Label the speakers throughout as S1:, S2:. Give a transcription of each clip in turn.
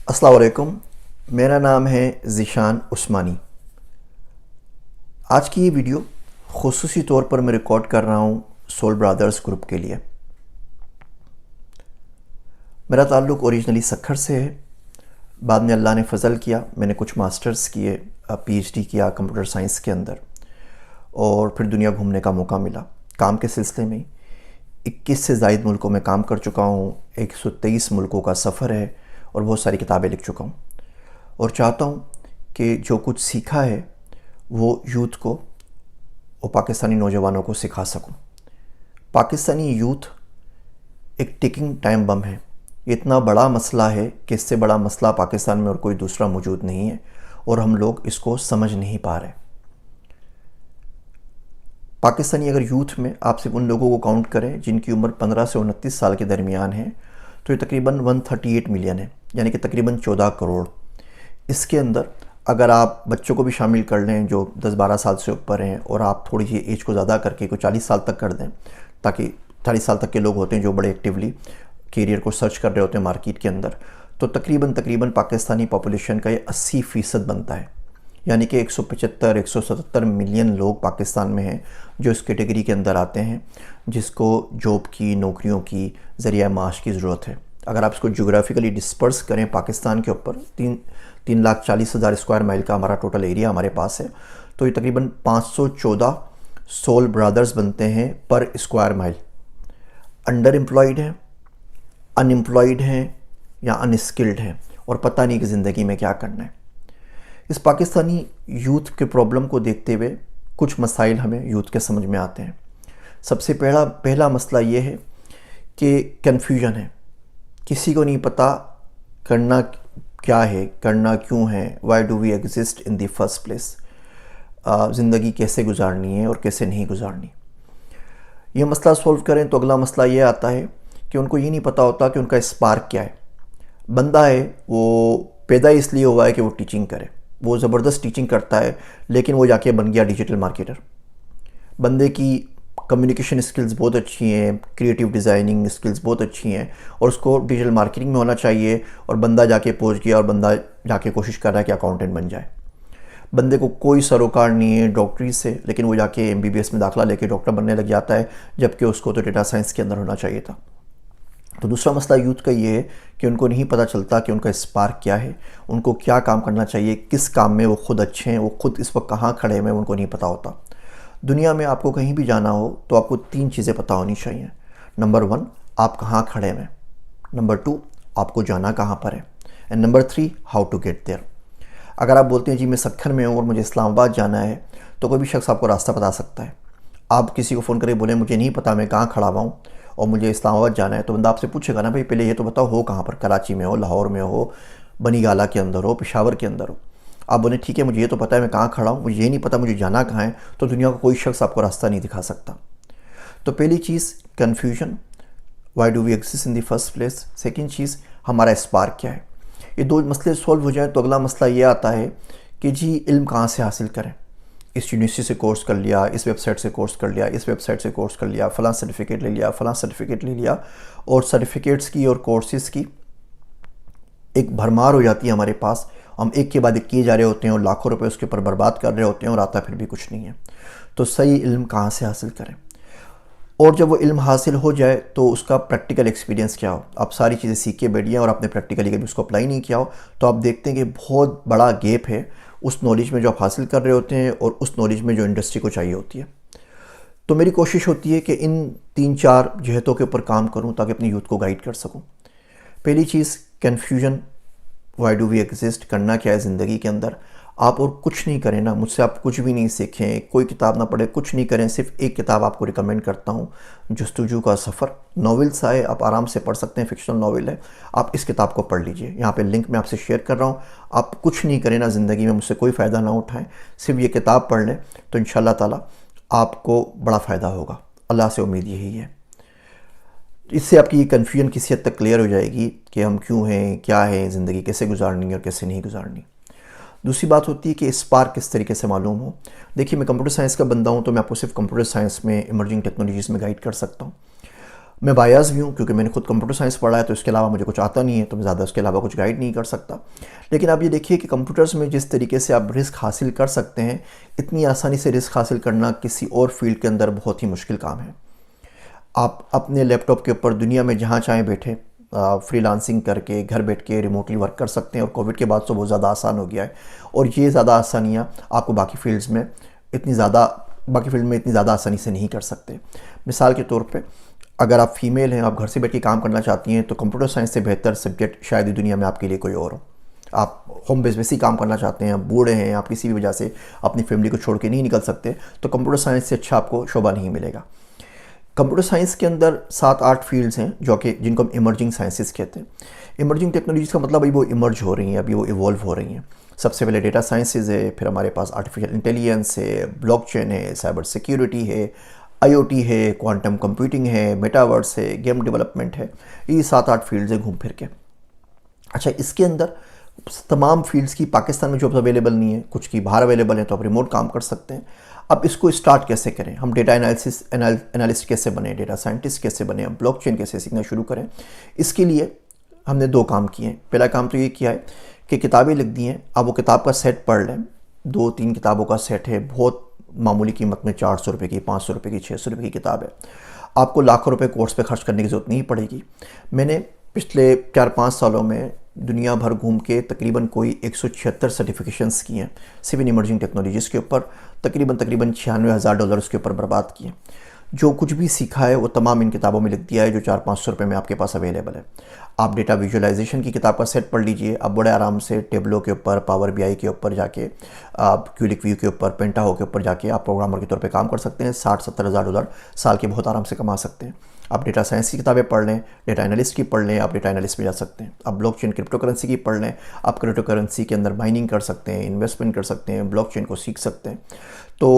S1: अस्सलाम वालेकुम। मेरा नाम है ज़ीशान उस्मानी। आज की ये वीडियो ख़ुसूसी तौर पर मैं रिकॉर्ड कर रहा हूँ सोल ब्रदर्स ग्रुप के लिए। मेरा ताल्लुक़ ओरिजिनली सक्खर से है। बाद में अल्लाह ने फ़ज़ल किया, मैंने कुछ मास्टर्स किए, पीएचडी किया कंप्यूटर साइंस के अंदर, और फिर दुनिया घूमने का मौका मिला काम के सिलसिले में। 21 से ज़ायद मुल्कों में काम कर चुका हूँ, 123 मुल्कों का सफ़र है और बहुत सारी किताबें लिख चुका हूँ। और चाहता हूँ कि जो कुछ सीखा है वो यूथ को और पाकिस्तानी नौजवानों को सिखा सकूँ। पाकिस्तानी यूथ एक टिकिंग टाइम बम है। इतना बड़ा मसला है कि इससे बड़ा मसला पाकिस्तान में और कोई दूसरा मौजूद नहीं है, और हम लोग इसको समझ नहीं पा रहे। पाकिस्तानी अगर यूथ में आप सिर्फ उन लोगों को काउंट करें जिनकी उम्र 15 से 29 साल के दरमियान है, तो ये तकरीबन 138 मिलियन है, यानी कि तकरीबन 14 करोड़। इसके अंदर अगर आप बच्चों को भी शामिल कर लें जो 10-12 साल से ऊपर हैं, और आप थोड़ी सी एज को ज़्यादा करके कोई 40 साल तक कर दें, ताकि 40 साल तक के लोग होते हैं जो बड़े एक्टिवली कैरियर को सर्च कर रहे होते हैं मार्केट के अंदर, तो तकरीबन पाकिस्तानी पॉपुलेशन का ये 80% बनता है। यानी कि 175-177 मिलियन लोग पाकिस्तान में हैं जो इस कैटेगरी के अंदर आते हैं, जिसको जॉब की, नौकरियों की, ज़रिया माश की ज़रूरत है। अगर आप इसको जोग्राफिकली डिस्पर्स करें पाकिस्तान के ऊपर, 3,40,000 स्क्वायर माइल का हमारा टोटल एरिया हमारे पास है, तो ये तकरीबन 514 सोल ब्रदर्स बनते हैं पर स्क्वायर माइल। अंडर एम्प्लॉयड हैं, अनएम्प्लॉयड हैं या अनस्किल्ड हैं, और पता नहीं कि ज़िंदगी में क्या करना है। इस पाकिस्तानी यूथ के प्रॉब्लम को देखते हुए कुछ मसाइल हमें यूथ के समझ में आते हैं। सबसे पहला मसला ये है कि कन्फ्यूजन है। किसी को नहीं पता करना क्या है, करना क्यों है, why do we exist in the first place. ज़िंदगी कैसे गुजारनी है और कैसे नहीं गुजारनी। ये मसला सॉल्व करें तो अगला मसला ये आता है कि उनको ये नहीं पता होता कि उनका स्पार्क क्या है। बंदा है, वो पैदा इसलिए हुआ है कि वो टीचिंग करे, वो ज़बरदस्त टीचिंग करता है, लेकिन वो जाके बन गया डिजिटल मार्केटर। बंदे की कम्युनिकेशन स्किल्स बहुत अच्छी हैं, क्रिएटिव डिज़ाइनिंग स्किल्स बहुत अच्छी हैं, और उसको डिजिटल मार्केटिंग में होना चाहिए, और बंदा जाके पहुंच गया और बंदा जाके कोशिश कर रहा है कि अकाउंटेंट बन जाए। बंदे को कोई सरोकार नहीं है डॉक्टरी से, लेकिन वो जाके MBBS में दाखिला लेके डॉक्टर बनने लग जाता है, जबकि उसको तो डेटा साइंस के अंदर होना चाहिए था। तो दूसरा मसला यूथ का ये है कि उनको नहीं पता चलता कि उनका स्पार्क क्या है, उनको क्या काम करना चाहिए, किस काम में वो खुद अच्छे हैं, वो खुद इस वक्त कहाँ खड़े हैं, उनको नहीं पता होता। दुनिया में आपको कहीं भी जाना हो तो आपको 3 चीज़ें पता होनी चाहिए। नंबर 1, आप कहाँ खड़े हैं। नंबर 2, आपको जाना कहाँ पर है। And number 3, how to get there. अगर आप बोलते हैं जी मैं सक्खर में हूँ और मुझे इस्लामाबाद जाना है, तो कोई भी शख्स आपको रास्ता बता सकता है। आप किसी को फ़ोन करके बोले मुझे नहीं पता मैं कहाँ खड़ा हुआ हूँ और मुझे इस्लामाबाद जाना है, तो बंदा आपसे पूछेगा ना भाई पहले ये तो बताओ हो कहाँ पर, कराची में हो, लाहौर में हो, बनीगाला के अंदर हो, पेशावर के अंदर हो। आप बोले ठीक है मुझे ये तो पता है मैं कहाँ खड़ा हूँ, मुझे ये नहीं पता मुझे जाना कहाँ है, तो दुनिया का कोई शख्स आपको रास्ता नहीं दिखा सकता। तो पहली चीज़ confusion, why do we exist in the first place. Second चीज़, हमारा स्पार्क क्या है। ये 2 मसले सॉल्व हो जाए तो अगला मसला ये आता है कि जी इल्म कहाँ से हासिल करें। इस यूनिवर्सिटी से कोर्स कर लिया, इस वेबसाइट से कोर्स कर लिया, इस वेबसाइट से कोर्स कर लिया, फ़लाँ सर्टिफिकेट ले लिया, फ़लाँ सर्टिफिकेट ले लिया, और सर्टिफिकेट्स की और कोर्सेज़ की एक भरमार हो जाती है हमारे पास। हम एक के बाद एक किए जा रहे होते हैं और लाखों रुपए उसके ऊपर बर्बाद कर रहे होते हैं, और आता फिर भी कुछ नहीं है। तो सही इल्म कहाँ से हासिल करें, और जब वो इल्म हासिल हो जाए तो उसका प्रैक्टिकल एक्सपीरियंस क्या हो। आप सारी चीज़ें सीख के बैठ जाएं और आपने प्रैक्टिकली कभी उसको अप्लाई नहीं किया हो, तो आप देखते हैं कि बहुत बड़ा गैप है उस नॉलेज में जो आप हासिल कर रहे होते हैं और उस नॉलेज में जो इंडस्ट्री को चाहिए होती है। तो मेरी कोशिश होती है कि इन 3-4 जहतों के ऊपर काम करूं ताकि अपनी यूथ को गाइड कर सकूं। पहली चीज़ confusion, why do we exist, करना क्या है ज़िंदगी के अंदर। आप और कुछ नहीं करें ना, मुझसे आप कुछ भी नहीं सीखें, कोई किताब ना पढ़े, कुछ नहीं करें, सिर्फ एक किताब आपको रिकमेंड करता हूँ, जस्तजू का सफ़र। नॉवेल्स आए आप आराम से पढ़ सकते हैं, फिक्शनल नॉवेल है, आप इस किताब को पढ़ लीजिए। यहाँ पे लिंक मैं आपसे शेयर कर रहा हूँ। आप कुछ नहीं करें ना ज़िंदगी में, मुझसे कोई फ़ायदा ना उठाएं, सिर्फ ये किताब पढ़ लें, तो इंशाअल्लाह ताला आपको बड़ा फ़ायदा होगा। अल्लाह से उम्मीद यही है। इससे आपकी ये कन्फ्यूजन किसी हद तक क्लियर हो जाएगी कि हम क्यों हैं, क्या है, ज़िंदगी कैसे गुजारनी है और कैसे नहीं गुजारनी। दूसरी बात होती है कि स्पार्क किस तरीके से मालूम हो। देखिए मैं कंप्यूटर साइंस का बंदा हूँ, तो मैं आपको सिर्फ कंप्यूटर साइंस में इमर्जिंग टेक्नोलॉजीज़ में गाइड कर सकता हूँ। मैं बायस भी हूँ क्योंकि मैंने खुद कंप्यूटर साइंस पढ़ा है, तो इसके अलावा मुझे कुछ आता नहीं है, तो मैं ज़्यादा इसके अलावा कुछ गाइड नहीं कर सकता। लेकिन आप ये देखिए कि कंप्यूटर्स में जिस तरीके से आप रिस्क हासिल कर सकते हैं, इतनी आसानी से रिस्क हासिल करना किसी और फील्ड के अंदर बहुत ही मुश्किल काम है। आप अपने लैपटॉप के ऊपर दुनिया में जहाँ चाहें बैठे फ्रीलांसिंग करके घर बैठ के रिमोटली वर्क कर सकते हैं, और कोविड के बाद तो बहुत ज़्यादा आसान हो गया है। और ये ज़्यादा आसानियाँ आपको बाकी फील्ड में इतनी ज़्यादा आसानी से नहीं कर सकते। मिसाल के तौर पे अगर आप फीमेल हैं, आप घर से बैठ के काम करना चाहती हैं, तो कंप्यूटर साइंस से बेहतर सब्जेक्ट शायद ही दुनिया में आपके लिए कोई और हो। आप होम बेस ही काम करना चाहते हैं, बूढ़े हैं, आप किसी भी वजह से अपनी फैमिली को छोड़ के नहीं निकल सकते, तो कंप्यूटर साइंस से अच्छा आपको शोभा नहीं मिलेगा। कंप्यूटर साइंस के अंदर 7-8 फील्ड्स हैं जिनको हम इमर्जिंग साइंसेस कहते हैं। इमर्जिंग टेक्नोलॉजीज़ का मतलब अभी वो इमर्ज हो रही हैं, अभी वो इवॉल्व हो रही हैं। सबसे पहले डेटा साइंसेज है, फिर हमारे पास आर्टिफिशियल इंटेलिजेंस है, ब्लॉकचेन है, साइबर सिक्योरिटी है, IoT है, क्वांटम कंप्यूटिंग है, मेटावर्स है, गेम डेवलपमेंट है। ये 7-8 फील्ड्स हैं घूम फिर के। अच्छा, इसके अंदर तमाम फील्ड्स की पाकिस्तान में जॉब्स अवेलेबल नहीं है, कुछ की बाहर अवेलेबल है, तो आप रिमोट काम कर सकते हैं। अब इसको स्टार्ट कैसे करें, हम डेटा एनालिस्ट कैसे बने, डेटा साइंटिस्ट कैसे बने, हम ब्लॉकचेन कैसे सीखना शुरू करें, इसके लिए हमने 2 काम किए हैं। पहला काम तो ये किया है कि किताबें लिख दी हैं, आप वो किताब का सेट पढ़ लें। 2-3 किताबों का सेट है, बहुत मामूली कीमत में 400 रुपये की, 500 रुपये की, 600 रुपये की किताब है। आपको लाखों रुपए कोर्स पे खर्च करने की ज़रूरत नहीं पड़ेगी। मैंने पिछले 4-5 सालों में दुनिया भर घूम के तकरीबन कोई 176 सर्टिफिकेशंस किए हैं सिर्फ इन इमर्जिंग टेक्नोलॉजीज़ के ऊपर, तकरीबन $96,000 उसके ऊपर बर्बाद किए। जो कुछ भी सीखा है वो तमाम इन किताबों में लिख दिया है, जो 400-500 रुपये में आपके पास अवेलेबल है। आप डेटा विजुअलाइजेशन की किताब का सेट पढ़ लीजिए, आप बड़े आराम से टेबलो के ऊपर, पावर BI के ऊपर जाके, आप क्यूलिक व्यू के ऊपर, पेंटाहो के ऊपर जाके आप प्रोग्रामर के तौर पे काम कर सकते हैं। $60-70,000 साल के बहुत आराम से कमा सकते हैं। आप डेटा साइंस की किताबें पढ़ लें, डेटा एनालिस्ट की पढ़ लें, आप डेटा एनालिस्ट में जा सकते हैं। आप ब्लॉकचेन क्रिप्टो करेंसी की पढ़ लें, आप क्रिप्टो करेंसी के अंदर माइनिंग कर सकते हैं, इन्वेस्टमेंट कर सकते हैं, ब्लॉकचेन को सीख सकते हैं। तो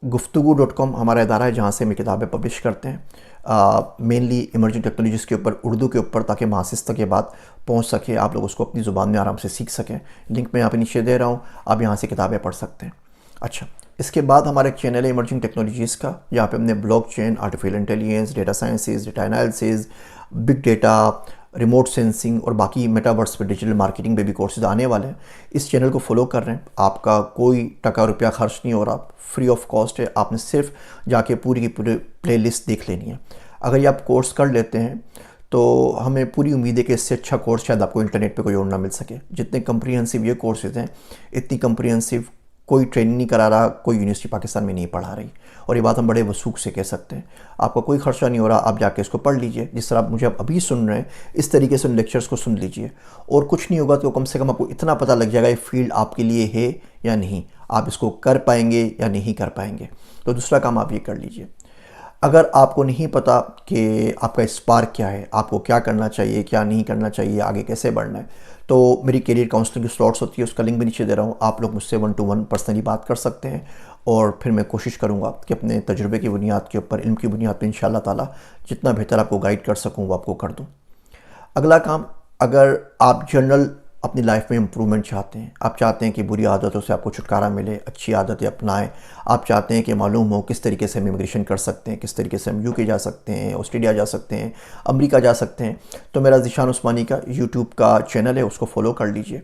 S1: guftgu.com हमारा इदारा है जहाँ से हम किताबें पब्लिश करते हैं, मेनली इमर्जिंग टेक्नोलॉजीज़ के ऊपर, उर्दू के ऊपर, ताकि मासिस तक ये बात पहुँच सके, आप लोग उसको अपनी ज़ुबान में आराम से सीख सकें। लिंक मैं यहाँ पे नीचे दे रहा हूँ, आप यहाँ से किताबें पढ़ सकते हैं। अच्छा, इसके बाद हमारा एक चैनल है इमर्जिंग टेक्नोलॉजीज़ का, जहाँ पे हमने blockchain, artificial intelligence, data sciences, data analysis, big data, remote sensing और बाकी मेटावर्स पे डिजिटल मार्केटिंग पे भी कोर्सेज आने वाले हैं। इस चैनल को फॉलो कर रहे हैं, आपका कोई टका रुपया खर्च नहीं हो रहा, फ्री ऑफ कॉस्ट है। आपने सिर्फ जाके पूरी की पूरी प्लेलिस्ट देख लेनी है। अगर ये आप कोर्स कर लेते हैं तो हमें पूरी उम्मीद है कि इससे अच्छा कोर्स शायद आपको इंटरनेट पे कोई और ना मिल सके। जितने कम्प्रीहेंसिव ये कोर्सेज हैं, इतनी कम्प्रीहेंसिव कोई ट्रेनिंग नहीं करा रहा, कोई यूनिवर्सिटी पाकिस्तान में नहीं पढ़ा रही। और ये बात हम बड़े वसूख से कह सकते हैं। आपका कोई खर्चा नहीं हो रहा, आप जाके इसको पढ़ लीजिए। जिस तरह आप मुझे अभी सुन रहे हैं, इस तरीके से उन लेक्चर्स को सुन लीजिए, और कुछ नहीं होगा तो कम से कम आपको इतना पता लग जाएगा ये फील्ड आपके लिए है या नहीं, आप इसको कर पाएंगे या नहीं कर पाएंगे। तो दूसरा काम आप ये कर लीजिए। अगर आपको नहीं पता कि आपका स्पार्क क्या है, आपको क्या करना चाहिए, क्या नहीं करना चाहिए, आगे कैसे बढ़ना है, तो मेरी करियर काउंसलिंग की स्लॉट्स होती है, उसका लिंक भी नीचे दे रहा हूँ। आप लोग मुझसे 1-to-1 पर्सनली बात कर सकते हैं, और फिर मैं कोशिश करूँगा कि अपने तजुर्बे की बुनियाद के ऊपर, इल्म की बुनियाद पर इंशाअल्लाह ताला जितना बेहतर आपको गाइड कर सकूँ वो आपको कर दूँ। अगला काम, अगर आप जनरल अपनी लाइफ में इम्प्रूवमेंट चाहते हैं, आप चाहते हैं कि बुरी आदतों से आपको छुटकारा मिले, अच्छी आदतें अपनाएं, आप चाहते हैं कि मालूम हो किस तरीके से हम इमिग्रेशन कर सकते हैं, किस तरीके से हम UK जा सकते हैं, ऑस्ट्रेलिया जा सकते हैं, अमेरिका जा सकते हैं, तो मेरा ज़ीशान उस्मानी का यूट्यूब का चैनल है, उसको फॉलो कर लीजिए।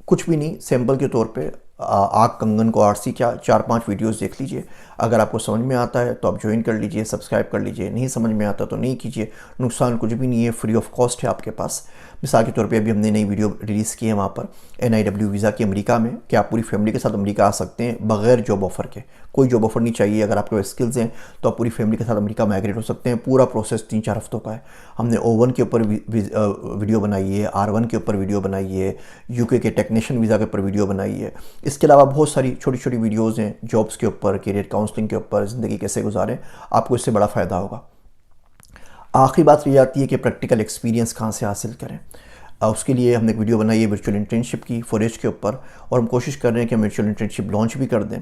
S1: कुछ भी नहीं, सैम्पल के तौर पे आग कंगन को आरसी क्या 4-5 वीडियोस देख लीजिए। अगर आपको समझ में आता है तो आप ज्वाइन कर लीजिए, सब्सक्राइब कर लीजिए। नहीं समझ में आता तो नहीं कीजिए, नुकसान कुछ भी नहीं है, फ्री ऑफ कॉस्ट है आपके पास। मिसाल के तौर पे अभी हमने नई वीडियो रिलीज़ की है वहाँ पर NIW वीज़ा की अमेरिका में, कि आप पूरी फैमिली के साथ अमेरिका आ सकते हैं बग़ैर जॉब ऑफ़र के। कोई जॉब ऑफ़र नहीं चाहिए, अगर आपके पास स्किल्स हैं तो आप पूरी फैमिली के साथ अमेरिका माइग्रेट हो सकते हैं। पूरा प्रोसेस 3-4 हफ्तों का है। हमने O1 के ऊपर वीडियो बनाई है, R1 के ऊपर वीडियो बनाई है, UK के टेक्नीशियन वीज़ा के ऊपर वीडियो बनाई है। इसके अलावा बहुत सारी छोटी छोटी वीडियोज़ हैं जॉब्स के ऊपर, करियर काउंसलिंग के ऊपर, ज़िंदगी कैसे गुजारें, आपको इससे बड़ा फ़ायदा होगा। आखिरी बात रह जाती है कि प्रैक्टिकल एक्सपीरियंस कहाँ से हासिल करें। उसके लिए हमने एक वीडियो बनाई है वर्चुअल इंटर्नशिप की, फॉरेस्ट के ऊपर, और हम कोशिश कर रहे हैं कि हम वर्चुअल इंटर्नशिप लॉन्च भी कर दें।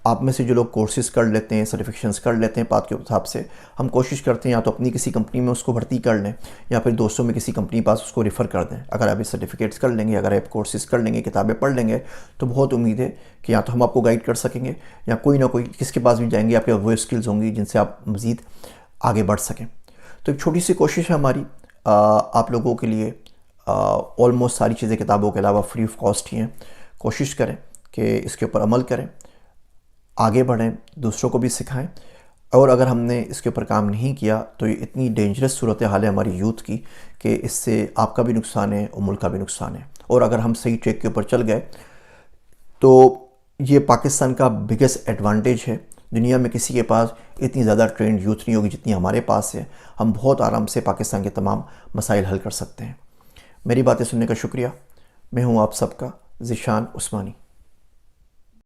S1: आप में से जो लोग कोर्सेज़ कर लेते हैं, सर्टिफिकेशंस कर लेते हैं पाथ के हिसाब से, हम कोशिश करते हैं या तो अपनी किसी कंपनी में उसको भर्ती कर लें, या फिर दोस्तों में किसी कंपनी के पास उसको रेफ़र कर दें। अगर आप ये सर्टिफिकेट्स कर लेंगे, अगर आप कोर्सेज़ कर लेंगे, किताबें पढ़ लेंगे, तो बहुत उम्मीद है कि या तो हम आपको गाइड कर सकेंगे, या कोई ना कोई किसके पास भी जाएंगे, आपके वो स्किल्स होंगी जिनसे आप मज़ीद आगे बढ़ सकें। तो एक छोटी सी कोशिश है हमारी आप लोगों के लिए, ऑलमोस्ट सारी चीज़ें किताबों के अलावा फ्री ऑफ कॉस्ट ही हैं। कोशिश करें कि इसके ऊपर अमल करें, आगे बढ़ें, दूसरों को भी सिखाएं। और अगर हमने इसके ऊपर काम नहीं किया तो ये इतनी डेंजरस सूरत हाल है हमारी यूथ की कि इससे आपका भी नुकसान है और मुल्क का भी नुकसान है। और अगर हम सही ट्रैक के ऊपर चल गए तो ये पाकिस्तान का बिगेस्ट एडवांटेज है। दुनिया में किसी के पास इतनी ज़्यादा ट्रेंड यूथ नहीं होगी जितनी हमारे पास है। हम बहुत आराम से पाकिस्तान के तमाम मसाइल हल कर सकते हैं। मेरी बातें सुनने का शुक्रिया। मैं हूँ आप सबका ज़ीशान उस्मानी।